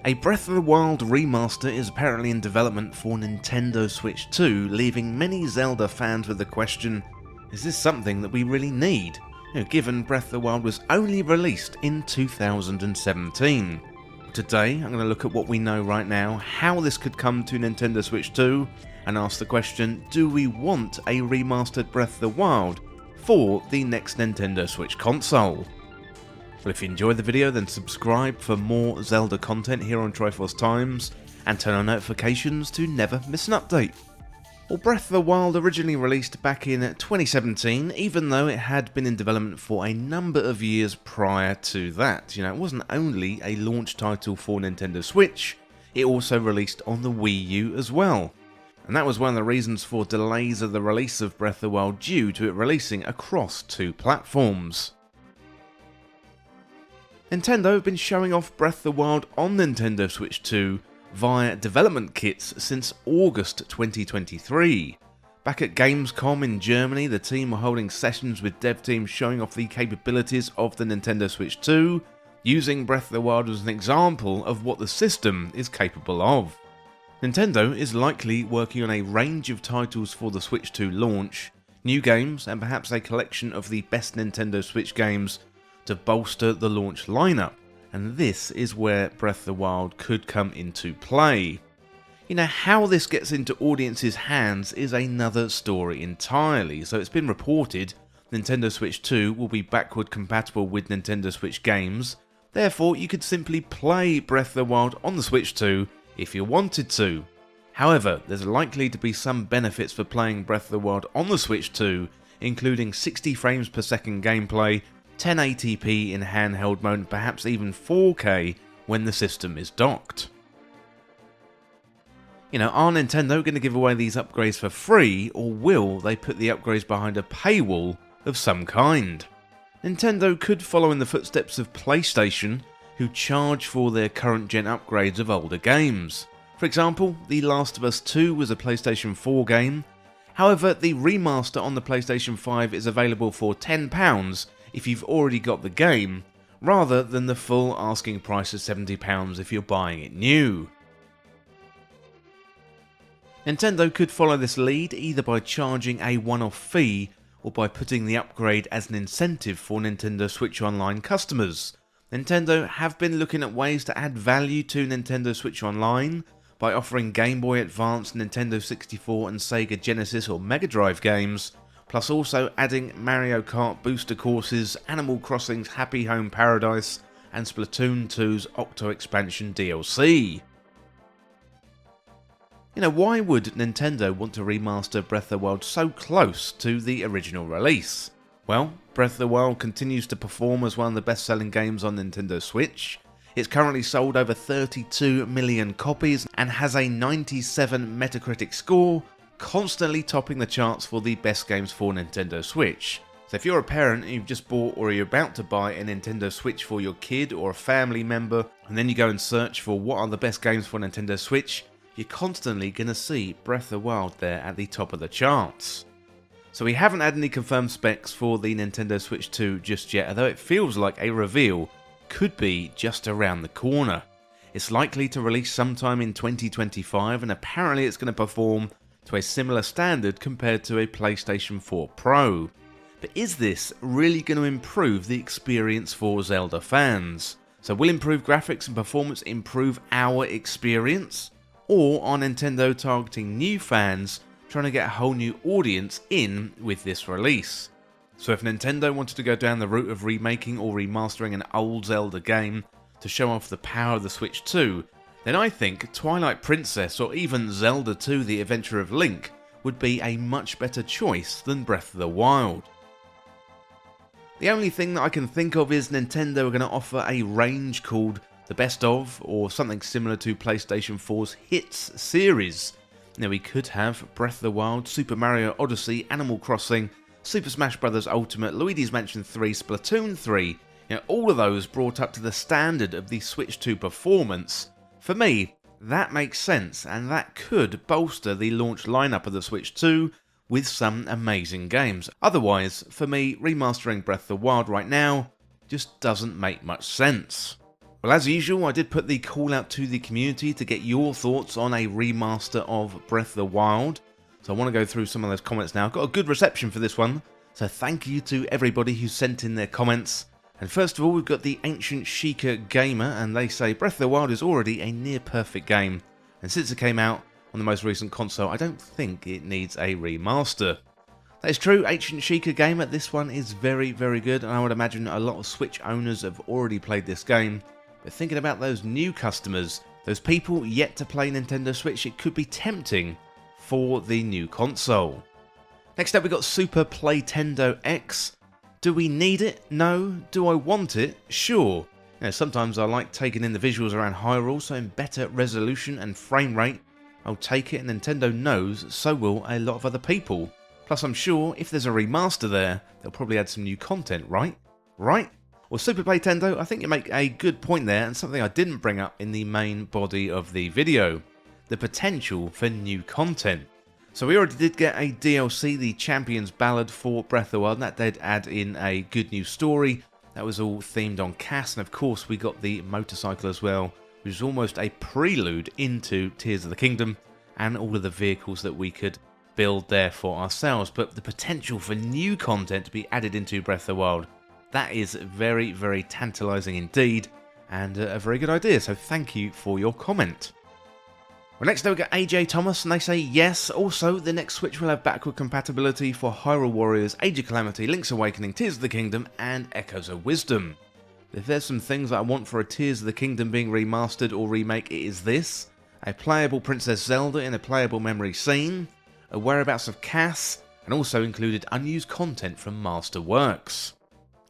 A Breath of the Wild remaster is apparently in development for Nintendo Switch 2, leaving many Zelda fans with the question, is this something that we really need? Given Breath of the Wild was only released in 2017. Today, I'm going to look at what we know right now, how this could come to Nintendo Switch 2, and ask the question, do we want a remastered Breath of the Wild for the next Nintendo Switch console? Well, if you enjoyed the video, then subscribe for more Zelda content here on Triforce Times, and turn on notifications to never miss an update. Well, Breath of the Wild originally released back in 2017, even though it had been in development for a number of years prior to that. It wasn't only a launch title for Nintendo Switch, it also released on the Wii U as well. And that was one of the reasons for delays of the release of Breath of the Wild due to it releasing across two platforms. Nintendo have been showing off Breath of the Wild on Nintendo Switch 2 via development kits since August 2023. Back at Gamescom in Germany, the team were holding sessions with dev teams showing off the capabilities of the Nintendo Switch 2, using Breath of the Wild as an example of what the system is capable of. Nintendo is likely working on a range of titles for the Switch 2 launch, new games, and perhaps a collection of the best Nintendo Switch games to bolster the launch lineup, and this is where Breath of the Wild could come into play. How this gets into audiences' hands is another story entirely. So it's been reported Nintendo Switch 2 will be backward compatible with Nintendo Switch games, therefore you could simply play Breath of the Wild on the Switch 2 if you wanted to. However, there's likely to be some benefits for playing Breath of the Wild on the Switch 2, including 60 frames per second gameplay, 1080p in handheld mode, and perhaps even 4K when the system is docked. Are Nintendo going to give away these upgrades for free, or will they put the upgrades behind a paywall of some kind? Nintendo could follow in the footsteps of PlayStation, who charge for their current gen upgrades of older games. For example, The Last of Us 2 was a PlayStation 4 game, however the remaster on the PlayStation 5 is available for £10 if you've already got the game, rather than the full asking price of £70 if you're buying it new. Nintendo could follow this lead either by charging a one-off fee or by putting the upgrade as an incentive for Nintendo Switch Online customers. Nintendo have been looking at ways to add value to Nintendo Switch Online by offering Game Boy Advance, Nintendo 64 and Sega Genesis or Mega Drive games, plus also adding Mario Kart booster courses, Animal Crossing's Happy Home Paradise, and Splatoon 2's Octo Expansion DLC. Why would Nintendo want to remaster Breath of the Wild so close to the original release? Well, Breath of the Wild continues to perform as one of the best-selling games on Nintendo Switch. It's currently sold over 32 million copies and has a 97 Metacritic score, constantly topping the charts for the best games for Nintendo Switch. So if you're a parent and you've just bought or you're about to buy a Nintendo Switch for your kid or a family member, and then you go and search for what are the best games for Nintendo Switch, you're constantly going to see Breath of the Wild there at the top of the charts. So we haven't had any confirmed specs for the Nintendo Switch 2 just yet, although it feels like a reveal could be just around the corner. It's likely to release sometime in 2025, and apparently it's going to perform to a similar standard compared to a PlayStation 4 Pro. But is this really going to improve the experience for Zelda fans? So will improved graphics and performance improve our experience? Or are Nintendo targeting new fans, trying to get a whole new audience in with this release? So if Nintendo wanted to go down the route of remaking or remastering an old Zelda game to show off the power of the Switch 2, then I think Twilight Princess or even Zelda 2 The Adventure of Link would be a much better choice than Breath of the Wild. The only thing that I can think of is Nintendo are going to offer a range called the Best Of, or something similar to PlayStation 4's Hits series. Now we could have Breath of the Wild, Super Mario Odyssey, Animal Crossing, Super Smash Bros. Ultimate, Luigi's Mansion 3, Splatoon 3, all of those brought up to the standard of the Switch 2 performance. For me, that makes sense, and that could bolster the launch lineup of the Switch 2 with some amazing games. Otherwise, for me, remastering Breath of the Wild right now just doesn't make much sense. Well, as usual, I did put the call out to the community to get your thoughts on a remaster of Breath of the Wild. So I want to go through some of those comments now. I've got a good reception for this one, so thank you to everybody who sent in their comments. And first of all, we've got the Ancient Sheikah Gamer, and they say Breath of the Wild is already a near perfect game, and since it came out on the most recent console, I don't think it needs a remaster. That is true, Ancient Sheikah Gamer, this one is very, very good, and I would imagine a lot of Switch owners have already played this game. But thinking about those new customers, those people yet to play Nintendo Switch, it could be tempting for the new console. Next up, we got Super Playtendo X. Do we need it? No. Do I want it? Sure. You know, sometimes I like taking in the visuals around Hyrule, so in better resolution and frame rate, I'll take it, and Nintendo knows so will a lot of other people. Plus, I'm sure if there's a remaster there, they'll probably add some new content, right? Right? Well, Super Playtendo, I think you make a good point there, and something I didn't bring up in the main body of the video. The potential for new content. So we already did get a DLC, the Champion's Ballad for Breath of the Wild, and that did add in a good new story. That was all themed on Cass, and of course we got the motorcycle as well, which is almost a prelude into Tears of the Kingdom, and all of the vehicles that we could build there for ourselves. But the potential for new content to be added into Breath of the Wild, that is very, very tantalising indeed, and a very good idea, so thank you for your comment. Well, next up we got AJ Thomas, and they say yes, also the next Switch will have backward compatibility for Hyrule Warriors, Age of Calamity, Link's Awakening, Tears of the Kingdom, and Echoes of Wisdom. If there's some things that I want for a Tears of the Kingdom being remastered or remake, it is this: a playable Princess Zelda in a playable memory scene, a whereabouts of Cass, and also included unused content from Masterworks.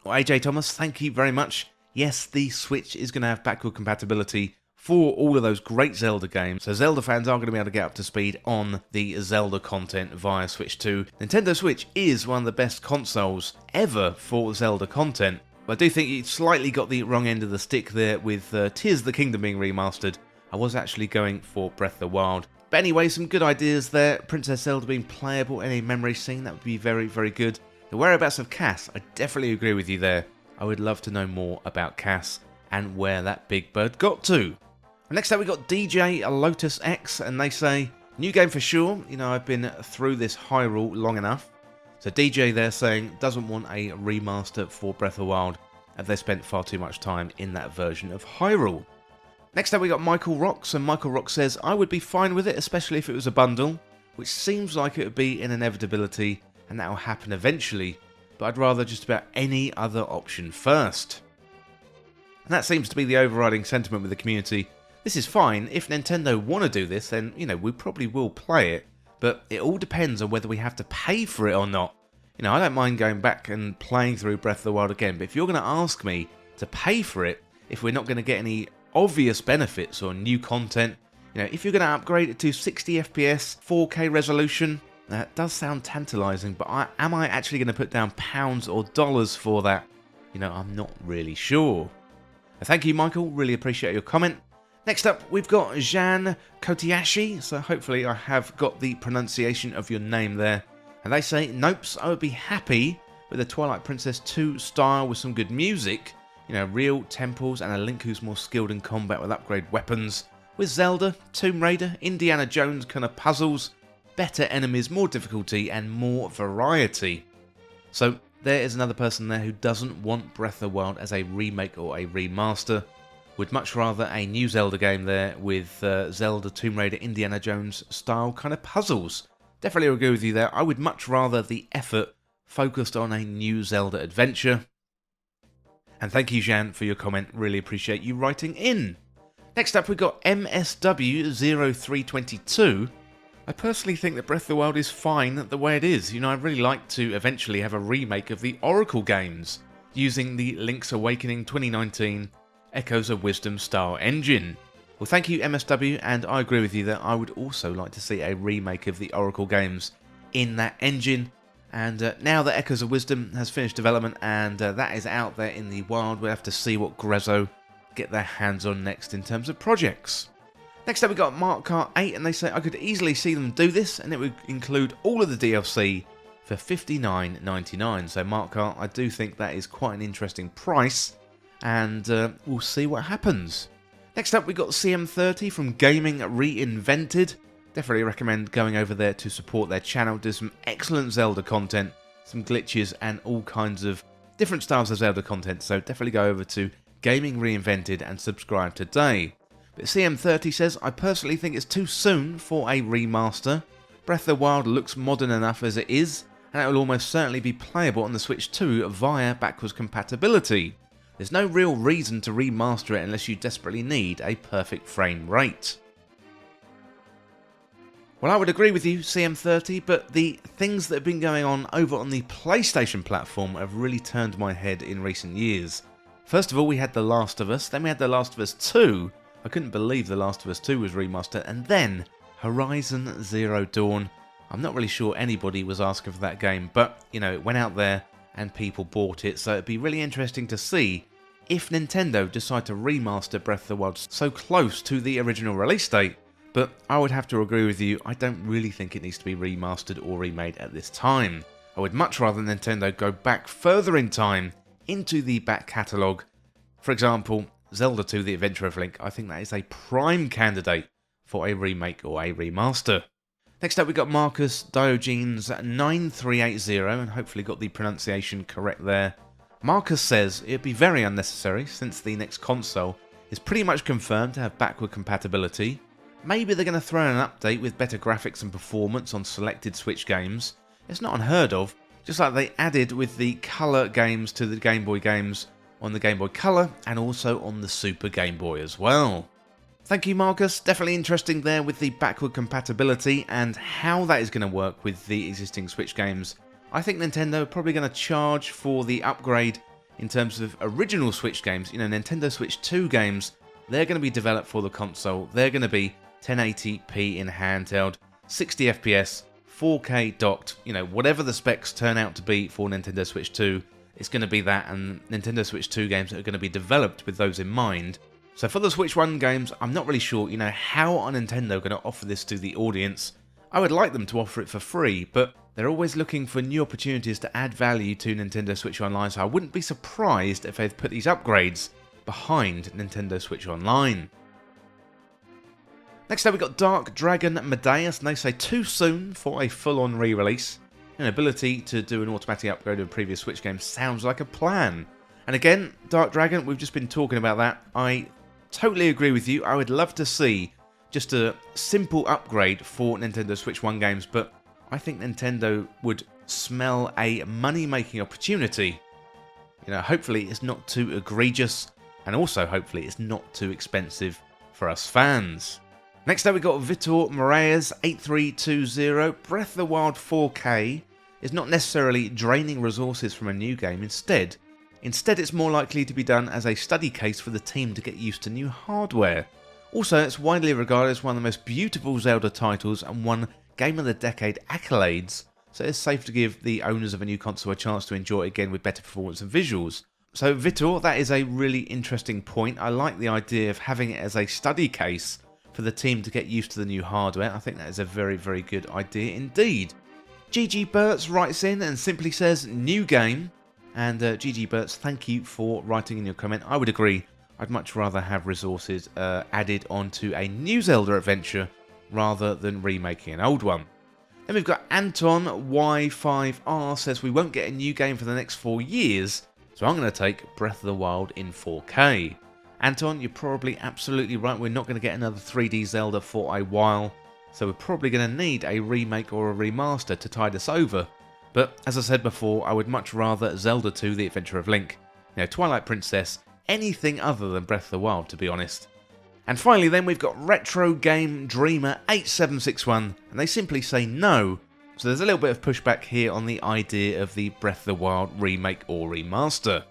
Well, AJ Thomas, thank you very much. Yes, the Switch is going to have backward compatibility for all of those great Zelda games, so Zelda fans are going to be able to get up to speed on the Zelda content via Switch 2. Nintendo Switch is one of the best consoles ever for Zelda content, but I do think you slightly got the wrong end of the stick there with Tears of the Kingdom being remastered. I was actually going for Breath of the Wild. But anyway, some good ideas there. Princess Zelda being playable in a memory scene, that would be very, very good. The whereabouts of Cass, I definitely agree with you there. I would love to know more about Cass and where that big bird got to. Next up we got DJ Lotus X, and they say, new game for sure, you know, I've been through this Hyrule long enough. So DJ there saying, doesn't want a remaster for Breath of the Wild, as they spent far too much time in that version of Hyrule. Next up we got Michael Rocks, and Michael Rocks says, I would be fine with it, especially if it was a bundle, which seems like it would be an inevitability, and that will happen eventually, but I'd rather just about any other option first. And that seems to be the overriding sentiment with the community. This is fine. If Nintendo want to do this, then, you know, we probably will play it, but it all depends on whether we have to pay for it or not. You know, I don't mind going back and playing through Breath of the Wild again, but if you're going to ask me to pay for it, if we're not going to get any obvious benefits or new content, you know, if you're going to upgrade it to 60 FPS, 4K resolution, that does sound tantalising, but am I actually going to put down pounds or dollars for that? You know, I'm not really sure. Thank you, Michael. Really appreciate your comment. Next up, we've got Jean Kotiashi, so hopefully I have got the pronunciation of your name there. And they say, nopes, I would be happy with a Twilight Princess 2 style with some good music, you know, real temples and a Link who's more skilled in combat with upgrade weapons, with Zelda, Tomb Raider, Indiana Jones kind of puzzles, better enemies, more difficulty and more variety. So there is another person there who doesn't want Breath of the Wild as a remake or a remaster. Would much rather a new Zelda game there with Zelda, Tomb Raider, Indiana Jones style kind of puzzles. Definitely agree with you there. I would much rather the effort focused on a new Zelda adventure. And thank you, Jean, for your comment. Really appreciate you writing in. Next up, we've got MSW0322. I personally think that Breath of the Wild is fine the way it is. You know, I'd really like to eventually have a remake of the Oracle games using the Link's Awakening 2019 Echoes of Wisdom style engine. Well, thank you, MSW, and I agree with you that I would also like to see a remake of the Oracle games in that engine. And now that Echoes of Wisdom has finished development and that is out there in the wild, we'll have to see what Grezzo get their hands on next in terms of projects. Next up we got Mark Car 8, and they say I could easily see them do this, and it would include all of the DLC for $59.99. So Mark Car, I do think that is quite an interesting price. and we'll see what happens. Next up, we got CM30 from Gaming Reinvented. Definitely recommend going over there to support their channel. There's some excellent Zelda content, some glitches, and all kinds of different styles of Zelda content, so definitely go over to Gaming Reinvented and subscribe today. But CM30 says, I personally think it's too soon for a remaster. Breath of the Wild looks modern enough as it is, and it will almost certainly be playable on the Switch 2 via backwards compatibility. There's no real reason to remaster it unless you desperately need a perfect frame rate. Well, I would agree with you, CM30, but the things that have been going on over on the PlayStation platform have really turned my head in recent years. First of all, we had The Last of Us, then we had The Last of Us 2. I couldn't believe The Last of Us 2 was remastered, and then Horizon Zero Dawn. I'm not really sure anybody was asking for that game, but, you know, it went out there and people bought it, so it'd be really interesting to see if Nintendo decide to remaster Breath of the Wild so close to the original release date. But I would have to agree with you, I don't really think it needs to be remastered or remade at this time. I would much rather Nintendo go back further in time into the back catalogue. For example, Zelda 2 The Adventure of Link, I think that is a prime candidate for a remake or a remaster. Next up we got Marcus Diogenes 9380, and hopefully got the pronunciation correct there. Marcus says it'd be very unnecessary since the next console is pretty much confirmed to have backward compatibility. Maybe they're going to throw in an update with better graphics and performance on selected Switch games. It's not unheard of, just like they added with the Color games to the Game Boy games on the Game Boy Color and also on the Super Game Boy as well. Thank you, Marcus. Definitely interesting there with the backward compatibility and how that is going to work with the existing Switch games. I think Nintendo are probably going to charge for the upgrade in terms of original Switch games. You know, Nintendo Switch 2 games, they're going to be developed for the console. They're going to be 1080p in handheld, 60 FPS, 4K docked, you know, whatever the specs turn out to be for Nintendo Switch 2, it's going to be that, and Nintendo Switch 2 games are going to be developed with those in mind. So for the Switch 1 games, I'm not really sure, you know, how are Nintendo going to offer this to the audience? I would like them to offer it for free, but they're always looking for new opportunities to add value to Nintendo Switch Online, so I wouldn't be surprised if they've put these upgrades behind Nintendo Switch Online. Next up we got Dark Dragon Medeus, and they say too soon for a full-on re-release. An ability to do an automatic upgrade of a previous Switch game sounds like a plan. And again, Dark Dragon, we've just been talking about that. I totally agree with you. I would love to see just a simple upgrade for Nintendo Switch 1 games, but I think Nintendo would smell a money-making opportunity. You know, hopefully it's not too egregious, and also hopefully it's not too expensive for us fans. Next up we got Vitor Moraes 8320. Breath of the Wild 4K is not necessarily draining resources from a new game. Instead, it's more likely to be done as a study case for the team to get used to new hardware. Also, it's widely regarded as one of the most beautiful Zelda titles and won Game of the Decade accolades, so it's safe to give the owners of a new console a chance to enjoy it again with better performance and visuals. So Vitor, that is a really interesting point. I like the idea of having it as a study case for the team to get used to the new hardware. I think that is a very, very good idea indeed. GG Burtz writes in and simply says, new game. And GG Burtz, thank you for writing in your comment. I would agree. I'd much rather have resources added onto a new Zelda adventure rather than remaking an old one. Then we've got Anton Y5R says we won't get a new game for the next 4 years, so I'm going to take Breath of the Wild in 4K. Anton, you're probably absolutely right. We're not going to get another 3D Zelda for a while, so we're probably going to need a remake or a remaster to tide us over. But as I said before, I would much rather Zelda 2 The Adventure of Link. You know, Twilight Princess, anything other than Breath of the Wild, to be honest. And finally then we've got Retro Game Dreamer 8761, and they simply say no. So there's a little bit of pushback here on the idea of the Breath of the Wild remake or remaster.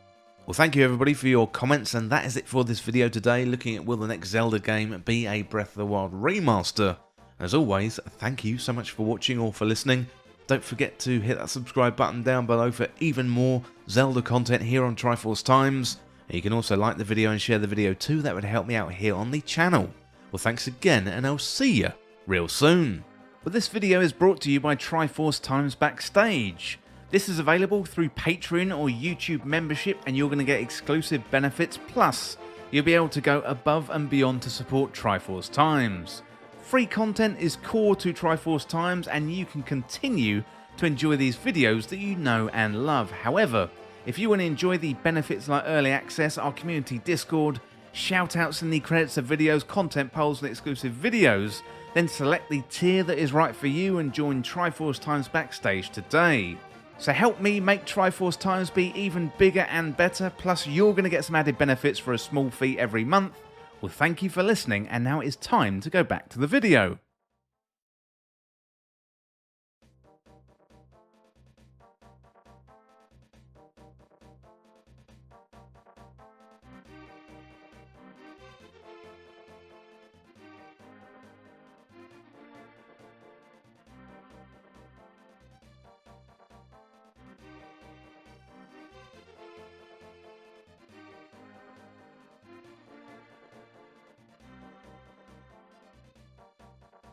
Well, thank you everybody for your comments, and that is it for this video today, looking at will the next Zelda game be a Breath of the Wild remaster. As always, thank you so much for watching or for listening. Don't forget to hit that subscribe button down below for even more Zelda content here on Triforce Times. And you can also like the video and share the video too, that would help me out here on the channel. Well, thanks again, and I'll see you real soon. But this video is brought to you by Triforce Times Backstage. This is available through Patreon or YouTube membership, and you're going to get exclusive benefits, plus you'll be able to go above and beyond to support Triforce Times. Free content is core to Triforce Times, and you can continue to enjoy these videos that you know and love. However, if you want to enjoy the benefits like early access, our community Discord, shoutouts and the credits of videos, content polls and exclusive videos, then select the tier that is right for you and join Triforce Times Backstage today. So help me make Triforce Times be even bigger and better, plus you're going to get some added benefits for a small fee every month. Well, thank you for listening, and now it's time to go back to the video.